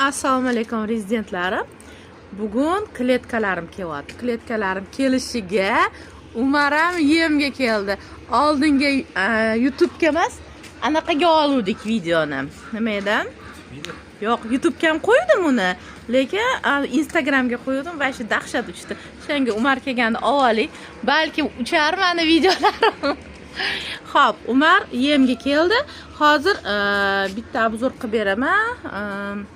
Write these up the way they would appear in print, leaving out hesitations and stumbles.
Assalomu alaykum rezidentlarim. Bugun kletkalarim kelyapti. Kletkalarim kelishiga Umaram yemga keldi. Oldinga YouTube'ga emas, anaqaga oldik videoni. Nima edi? Yo'q, YouTube'ga ham qo'ydim uni, lekin Instagramga qo'ydim va shu dahshat uchdi. Shunga Umar kelganda avvalik, balki uchar meni videolarim. Xo'p, Umar yemga keldi. Hozir bitta obzor qilib beraman.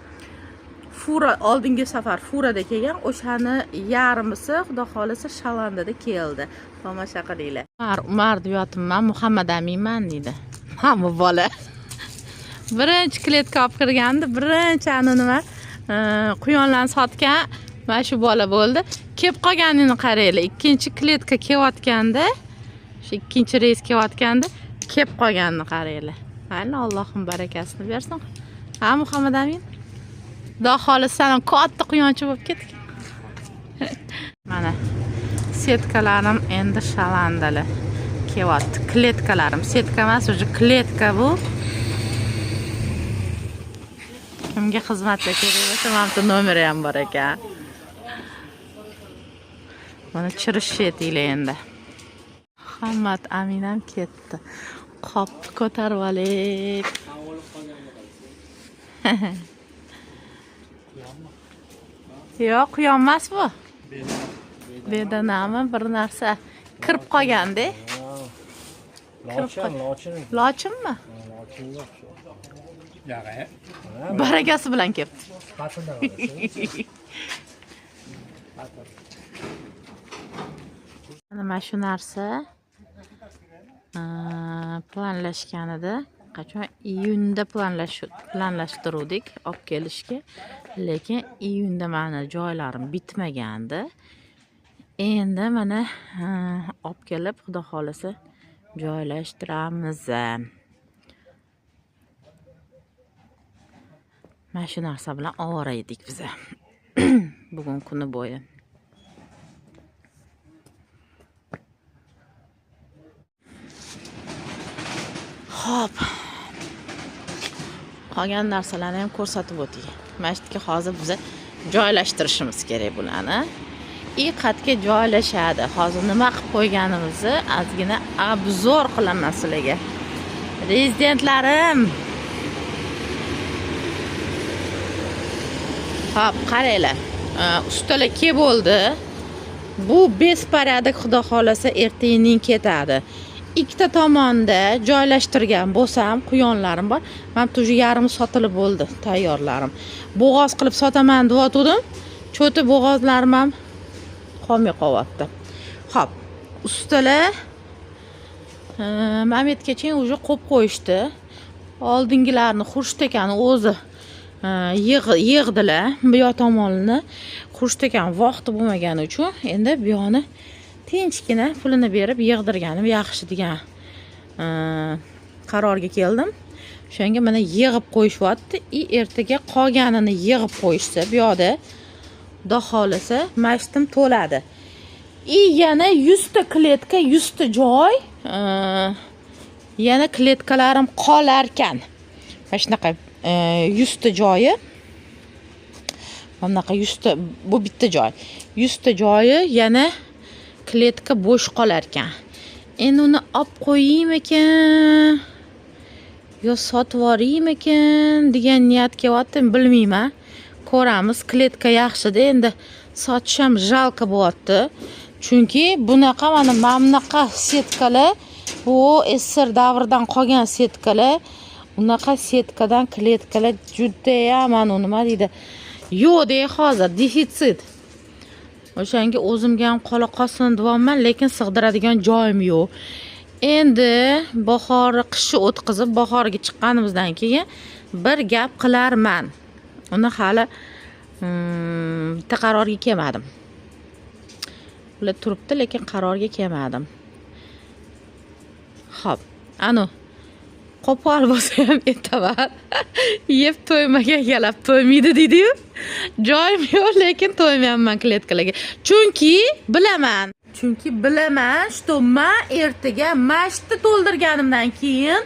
Fura oldingi safar furada kelgan, o'shani yarmisi xudo xolisa Shalandada keldi. Tomosha qilinglar. Umar deyapman, Muhammad Aminman deydi. Hamma bola. Birinchi kletka olib kirganda, birinchi nima quyonlarni sotgan mana shu bola bo'ldi. Kelib qolganini qaranglar. Ikkinchi kletka kelayotganda, shu ikkinchi reys kelayotganda kelib qolganini qaranglar. Mana Allohim barakasini bersin. Ha, Muhammad Amin. Xudo xolisa ham katta quyonchi bo'lib ketgan. Mana setkalarim endi Shalandalar kelyapti. Kletkalarim, setka emas, o'sha kletka bu. Kimga xizmatga kerak bo'lsa, mana nomeri ham bor ekan. Mana chirishaytinglar endi. Muhammad Amin ham ketdi. Qopni ko'tarib olib. Yo'q, quyon emas bu. Bedanami bir narsa kirib qolganda. Lochinmi? Lochin yo'q. Barakasi bilan kelibdi. Mana shu narsa planlashganida, qachon iyunda planlashtirdik olib kelishga, lekin iyunda meni joylarim bitmagandi. Endi mana olib kelib, xudo xolisa joylashtiramiz. Mana shu narsa bilan ovora edik biz. Bugun kuni bo'yi. Xo'p. Qolgan narsalarni ham ko'rsatib o'ting. Mana shu hozir biz joylashtirishimiz kerak bularni. Qatga joylashadi. Hozir nima qilib qo'yganimizni ozgina obzor qilaman sizlarga. Rezidentlarim. Xo'p, qaranglar. Ustalar kelib bo'ldi. Bu besporядок xudo xolasa ertayin ketadi. Ikkita tomonda joylashtirgan bo'lsam, quyonlarim bor. Men tujur yarmi sotilib bo'ldi, tayyorlarim. Bo'g'oz qilib sotaman deyotdim. Cho'ti bo'g'ozlarim ham qolmay qolyapti. Xo'p, ustalar Mametgacha уже qo'yib qo'yishdi. Oldingilarni Xurshid akani o'zi yig'dilar. Bu yoq tomonini Xurshid akan vaqti bo'lmagani uchun endi bu yoqni tinchgina pulini berib yig'dirganim yaxshi degan qarorga keldim. Shunga mana yig'ib qo'yishyapti. Ertaga qolganini yig'ib qo'yishsa, bu yoqda xudo xolisa mashtim to'ladi. Yana 100 ta kletka, 100 ta joy, yana kletkalarim qolar ekan. Mana shunaqa 100 ta joyi. Bunaqa 100 ta, bu bitta joy. 100 ta joyi yana kletka bo'sh qolar ekan. Endi uni olib qo'yaymi ekan yo sotib yuboraymi ekan degan niyat kelyapti, bilmayman. Ko'ramiz. Kletka yaxshi-da, endi sotish ham jalka bo'lyapti. Chunki bunaqa mana bunaqa setkalar, bu SSR davridan qolgan setkalar, unaqa setkadan kletkalar juda ham nima deydi? Yo'q-da, hozir defitsit. O'shanga o'zimga ham qola qolsin deyapman, lekin sig'diradigan joyim yo'q. Endi bahor qishni o'tkazib, bahorga chiqqanimizdan keyin bir gap qilarman. Uni hali bitta qarorga kelmadim. Ular turibdi, lekin qarorga kelmadim. Xo'p, qo'pol bo'lsa ham aytaman. Yeb to'ymagan yalab to'ymaydi deydi-yu. Joyim yo'q, lekin to'ymayapman kletkalarga. Chunki bilaman, что men ertaga mashitni to'ldirganimdan keyin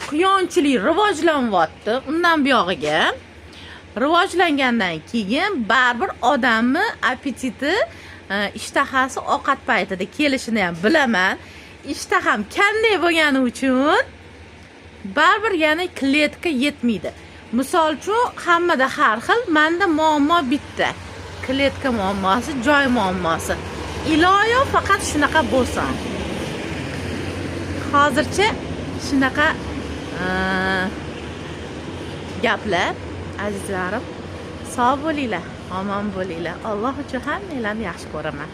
quyonchilik rivojlanyapti. Undan buyog'iga rivojlangandan keyin baribir odamni apetiti, ishtahasi ovqat paytida kelishini ham bilaman. Ishtaham qanday bo'lgani uchun baribir ya'ni kletka yetmaydi. Misol uchun hammada har xil, menda muammo bitta. Kletka muammosi, joy muammosi. Iloyo faqat shunaqa bo'lsin. Hozircha shunaqa gaplar, azizlarim. Sog' bo'linglar, omon bo'linglar. Alloh uchun hammanglarni yaxshi ko'raman.